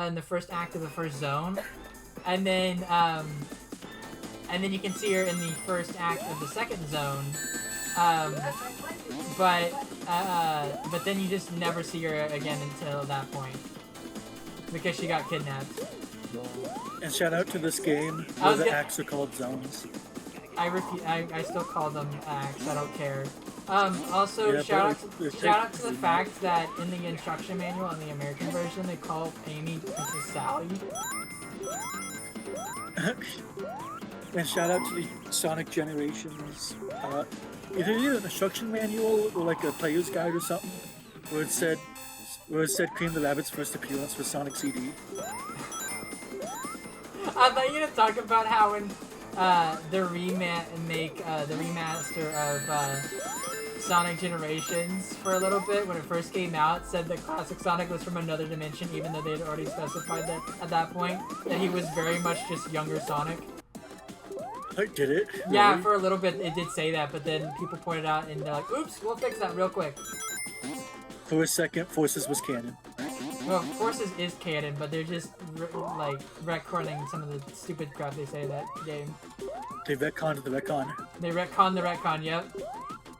in the first act of the first zone, and then you can see her in the first act of the second zone. But then you just never see her again until that point because she got kidnapped. And shout out to this game where the acts are called zones. I still call them acts. I don't care. Also, shout out to the fact that in the instruction manual in the American version, they call Amy Princess Sally. And shout out to the Sonic Generations. Either the instruction manual or like a player's guide or something, where it said Cream the Rabbit's first appearance for Sonic CD. I thought you were gonna talk about how when the remaster of Sonic Generations for a little bit, when it first came out, said that Classic Sonic was from another dimension, even though they had already specified that at that point that he was very much just younger Sonic. Like, did it? Yeah, really? for a little bit it did say that, but then people pointed out and they're like, "Oops, we'll fix that real quick." For a second, Forces was canon. Well, Forces is canon, but they're just like retconning some of the stupid crap they say in that game. They retconned the retcon. They retcon the retcon, yep.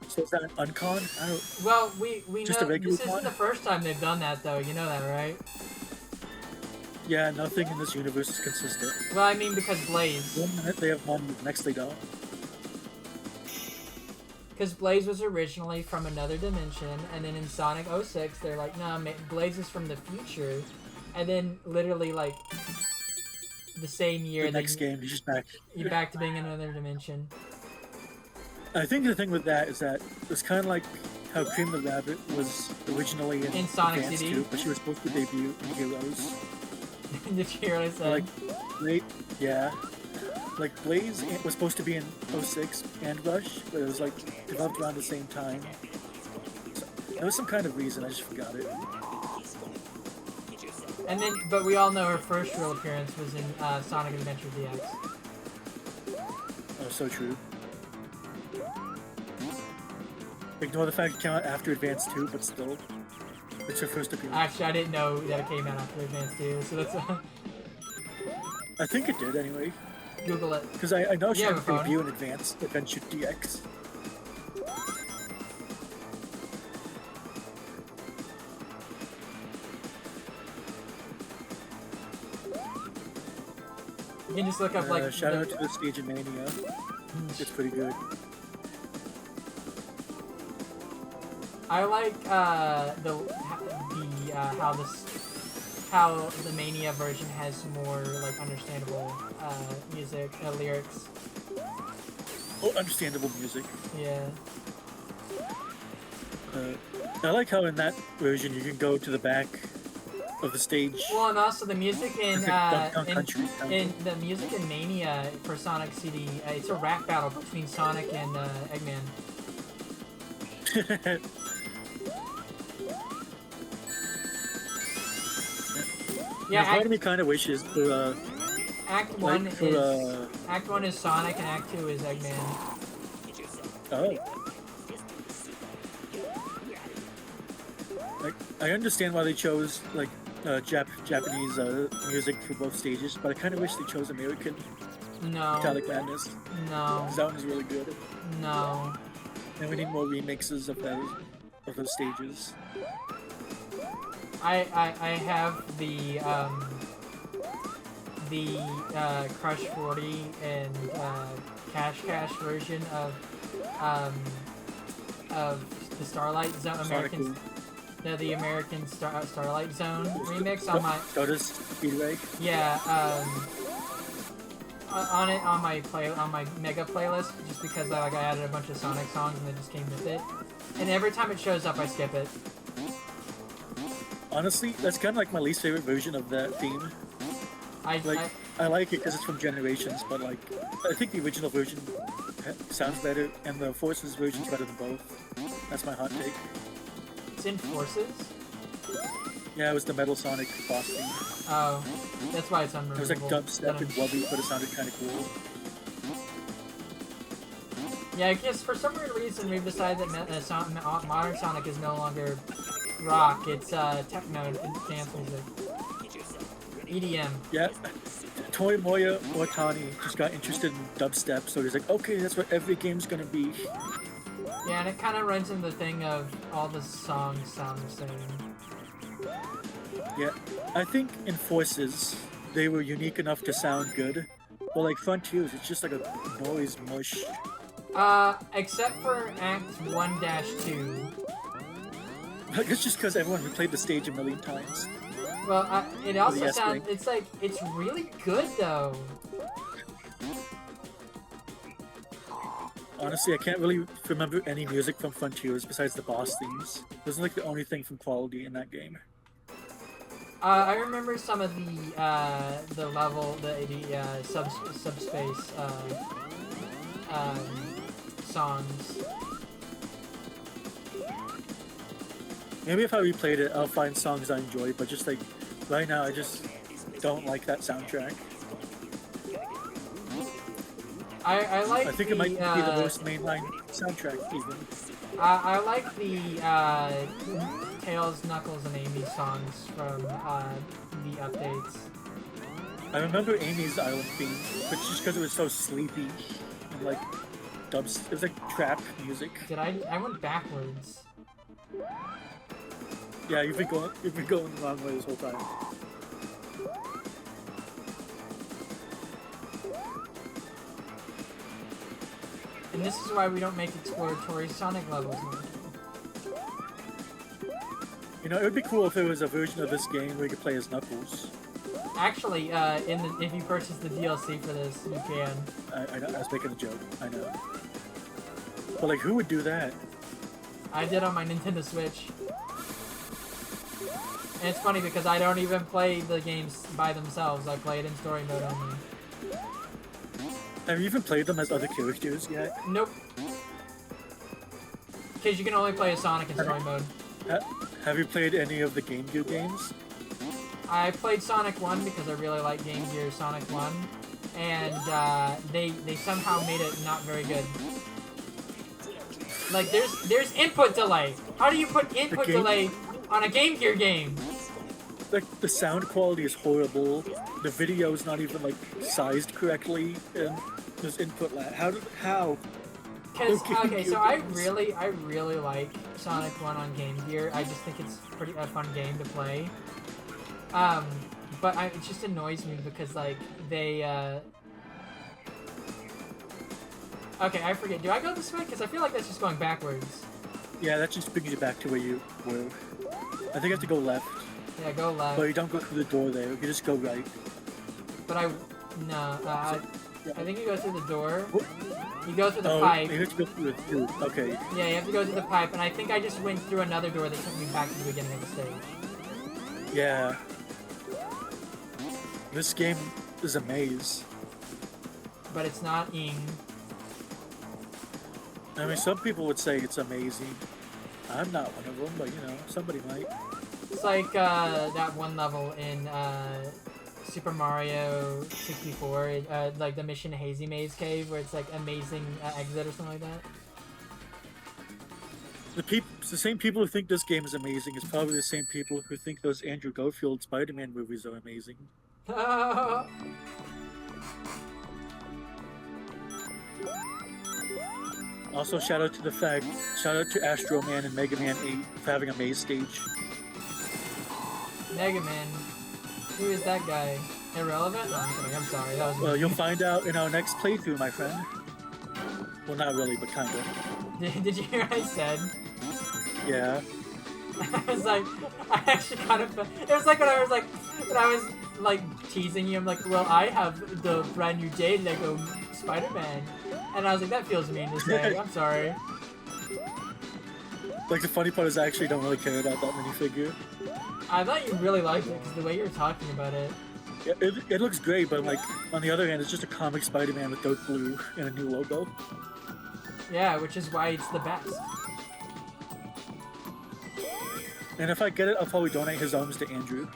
So is that an uncon? I don't... Well, we just know a regular this isn't the first time they've done that, though. You know that, right? Yeah, nothing in this universe is consistent. Well, I mean because Blaze. 1 minute they have one, the next they don't. Because Blaze was originally from another dimension, and then in Sonic 06, they're like, nah, Blaze is from the future. And then, literally, like, the same year... The next game, he's just back. You're back to being in another dimension. I think the thing with that is that it's kind of like how Cream the Rabbit was originally in Sonic Advance CD? 2, but she was supposed to debut in Heroes. Did you hear what I said? Like, yeah. Like, Blaze was supposed to be in 06 and Rush, but it was like developed around the same time. So, there was some kind of reason, I just forgot it. And then, but we all know her first real appearance was in Sonic Adventure DX. Oh, so true. Ignore the fact it came out after Advance 2, but still. It's her first appearance. Actually, I didn't know that it came out after Advance 2, so that's... I think it did, anyway. Google it. Because I know she had a phone. debut in Advance Adventure DX. You can just look up, like... Shout out to the stage of Mania. It's pretty good. I like how the Mania version has more like understandable music, lyrics. Oh, understandable music. Yeah. I like how in that version you can go to the back of the stage. Well, and also the music in the music in Mania for Sonic CD, it's a rap battle between Sonic and Eggman. Yeah, part of me kind of wishes for Act 1 Act 1 is Sonic and Act 2 is Eggman. Oh. I understand why they chose like Japanese music for both stages, but I kind of wish they chose American. No. Metallic Madness. No. That one is really good. No. And we need more remixes of those stages. I have the Crush 40 and Cash version of the Starlight Zone American. No, the American Starlight Zone remix on my. Stardust Speedway. Yeah, on my Mega playlist, just because I added a bunch of Sonic songs and they just came with it. And every time it shows up, I skip it. Honestly, that's kind of like my least favorite version of that theme. I like it because it's from Generations, but like I think the original version sounds better, and the Forces version's better than both. That's my hot take. It's in Forces? Yeah, it was the Metal Sonic boss theme. Oh, that's why it's unremovable. It was like dubstep and blubby, but it sounded kind of cool. Yeah, I guess for some weird reason we've decided that modern Sonic is no longer rock, it's techno and dance music. EDM. Yeah. Tomoya Watani just got interested in dubstep, so he's like, okay, that's what every game's gonna be. Yeah, and it kind of runs into the thing of all the songs sound the same. Yeah, I think in Forces, they were unique enough to sound good, but like Frontiers, it's just like a noise mush. Except for Act 1-2. It's just because everyone replayed the stage a million times. Well, it also yes sounds, thing. it's like, it's really good though. Honestly, I can't really remember any music from Frontiers besides the boss themes. Those are like the only thing from quality in that game. I remember some of the level, the subspace, songs. Maybe if I replayed it, I'll find songs I enjoy, but just like, right now, I just don't like that soundtrack. I like I think it might be the most mainline soundtrack, even. I like the Tails, Knuckles, and Amy songs from the updates. I remember Amy's Island theme, but just because it was so sleepy and like dubs, it was like trap music. Did I went backwards? Yeah, you've been going the wrong way this whole time. And this is why we don't make exploratory Sonic levels anymore. You know, it would be cool if there was a version of this game where you could play as Knuckles. Actually, if you purchase the DLC for this, you can. I know, I was making a joke. I know. But like, who would do that? I did on my Nintendo Switch. And it's funny because I don't even play the games by themselves. I play it in story mode only. Have you even played them as other characters yet? Nope. Because you can only play as Sonic in story mode. Have you played any of the Game Gear games? I played Sonic 1 because I really like Game Gear Sonic 1. And they somehow made it not very good. Like, there's input delay. How do you put input delay on a Game Gear game? Like, the sound quality is horrible. The video is not even like sized correctly, and there's input lag. How? Because okay, so I really like Sonic 1 on Game Gear. I just think it's a fun game to play. But it just annoys me because like they. Okay, I forget. Do I go this way? Because I feel like that's just going backwards. Yeah, that just brings you back to where you were. I think you have to go left. Yeah, go left. But you don't go through the door there. You just go right. But I think you go through the door. What? You go through the pipe. You have to go through the tube. Okay. Yeah, you have to go through the pipe, and I think I just went through another door that took me back to the beginning of the stage. Yeah. This game is a maze. But it's not ing. I mean, some people would say it's amazing. I'm not one of them, but you know, somebody might. It's like that one level in Super Mario 64, like the mission Hazy Maze Cave, where it's like amazing exit or something like that. The same people who think this game is amazing is probably the same people who think those Andrew Garfield Spider-Man movies are amazing. Also, shout out to Astro Man and Mega Man 8 for having a maze stage. Mega Man? Who is that guy? Irrelevant? No, I'm kidding. I'm sorry. That was Well, you'll find out in our next playthrough, my friend. Well, not really, but kinda. Did you hear what I said? Yeah. I was like, I actually kind of. It was like when I was like teasing you. I'm like, well, I have the brand new Jade Lego Spider-Man, and I was like, that feels mean to say. I'm sorry. Like, the funny part is I actually don't really care about that minifigure. I thought you really liked it because the way you were talking about it. Yeah, it looks great, but like on the other hand, it's just a comic Spider-Man with dark blue and a new logo. Yeah, which is why it's the best. And if I get it, I'll probably donate his arms to Andrew.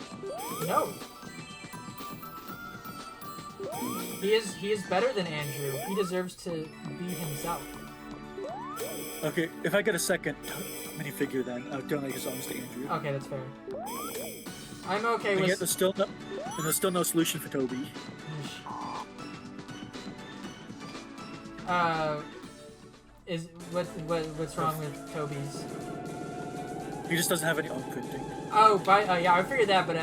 No. He is better than Andrew. He deserves to be himself. Okay, if I get a second minifigure, then I'll donate his arms to Andrew. Okay, that's fair. I'm okay and with. yet And there's still no solution for Toby. What's wrong with Toby's? He just doesn't have any arm printing. Oh, yeah, I figured that, but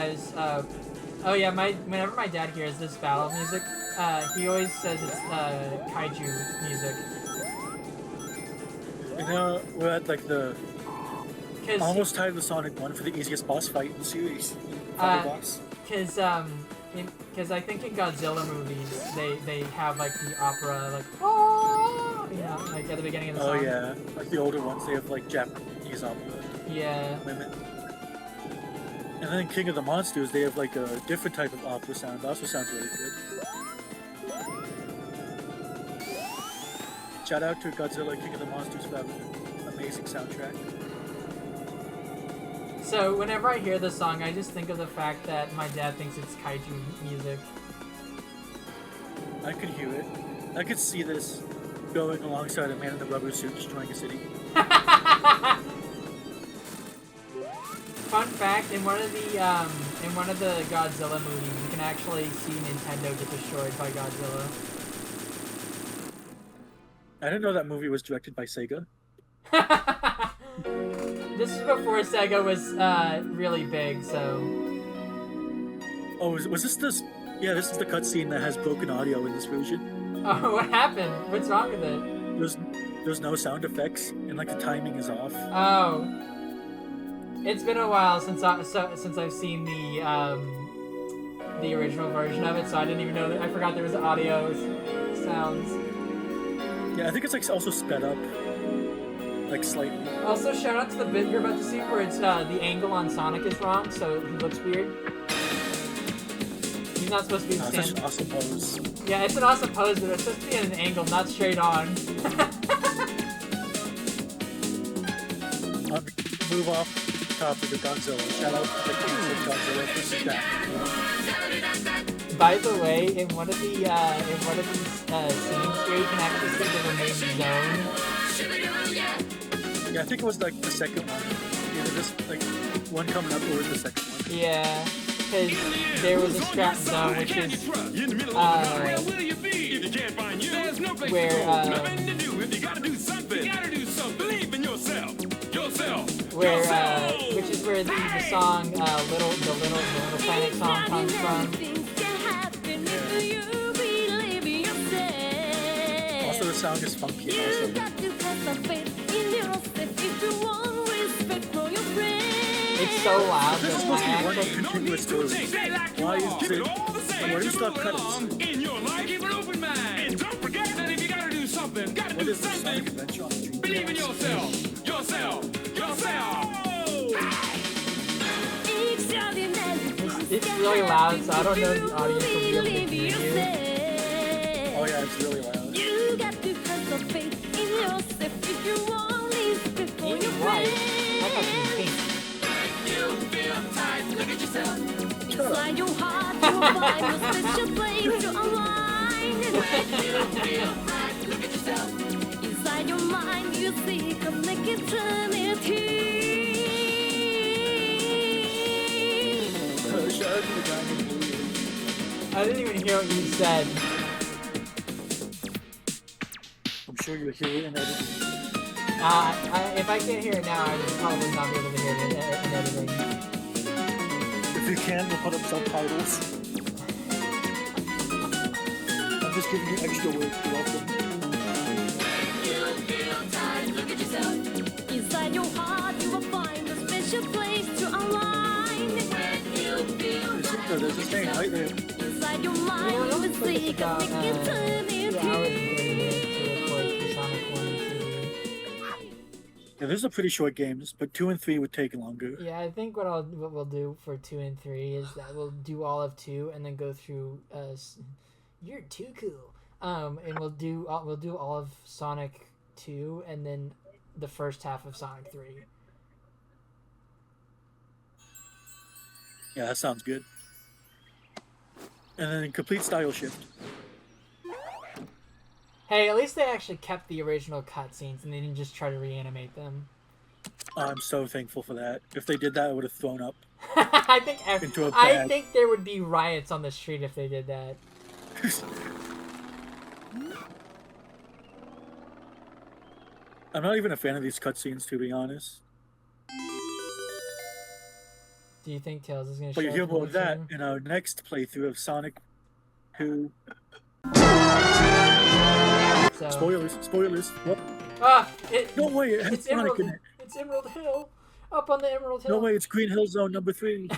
oh yeah, whenever my dad hears this battle music, he always says it's kaiju music. You know, we're at like the almost tied with Sonic 1 for the easiest boss fight in the series. Final boss. Because I think in Godzilla movies they have like the opera like oh yeah like at the beginning of the song. Oh yeah, like the older ones they have like Japanese opera. Yeah. Women. And then in King of the Monsters they have like a different type of opera sound. That also sounds really good. Shout out to Godzilla King of the Monsters for having an amazing soundtrack. So whenever I hear this song, I just think of the fact that my dad thinks it's kaiju music. I could hear it. I could see this going alongside a man in a rubber suit destroying a city. Fun fact: in one of the Godzilla movies, you can actually see Nintendo get destroyed by Godzilla. I didn't know that movie was directed by Sega. This is before Sega was really big, so. Oh, was this this? Yeah, this is the cutscene that has broken audio in this version. Oh, what happened? What's wrong with it? There's no sound effects, and like the timing is off. Oh. It's been a while since I've seen the original version of it, so I didn't even know that. I forgot there was audio sounds. Yeah, I think it's like also sped up, like slightly. Also, shout out to the bit you're about to see where it's the angle on Sonic is wrong, so he looks weird. He's not supposed to be Such an awesome pose. Yeah, it's an awesome pose, but it's supposed to be at an angle, not straight on. Move off top of the Godzilla. Shout out to the Godzilla vs. that. By the way, in one of these scenes here, you can actually see the remaining zone. Yeah, I think it was like the second one. Either this like one coming up or the second one. Yeah, because there was a scrap zone, which is which is where the song Little Planet song comes from. Also, the sound is funky. Also. It's so loud. This is supposed to be one continuous story. Why is it? Where do you stop credits? What is this Sonic Adventure on the Dreamcast? Believe in yourself. It's really loud, so I don't know if the audience will be able to hear you. Oh yeah, it's really loud. Amy White? I thought she was pink. Inside your heart, you'll find a special place to unwind. Inside your mind, you seek a like eternity. I didn't even hear what you said. I'm sure you'll hear it in editing. If I can't hear it now, I would probably not be able to hear it in editing. If you can, we'll put up subtitles. I'm just giving you extra work. You're welcome. Inside your heart, you will find a special place to unwind. There's a thing right there. Inside your mind, you will seek a like eternity. Yeah, those are pretty short games, but 2 and 3 would take longer. Yeah, I think what we'll do for 2 and 3 is that we'll do all of 2 and then go through. You're too cool. And we'll do all of Sonic 2 and then the first half of Sonic 3. Yeah, that sounds good. And then complete style shift. Hey, at least they actually kept the original cutscenes and they didn't just try to reanimate them. I'm so thankful for that. If they did that, I would have thrown up I think into a I bag. think there would be riots on the street if they did that. I'm not even a fan of these cutscenes, to be honest. Do you think Tails is gonna But show you hear up more of that anytime? in our next playthrough of Sonic 2. So Spoilers, spoilers. What? it No way, it has it's Sonic Emerald. in it. It's Emerald Hill. Up on the Emerald No Hill. way, it's Green Hill Zone number 3.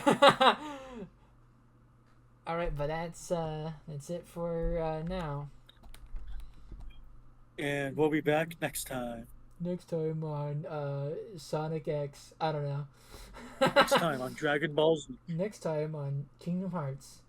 All right, but that's it for now. And we'll be back next time. Next time on Sonic X. I don't know. Next time on Dragon Ball Z. Next time on Kingdom Hearts.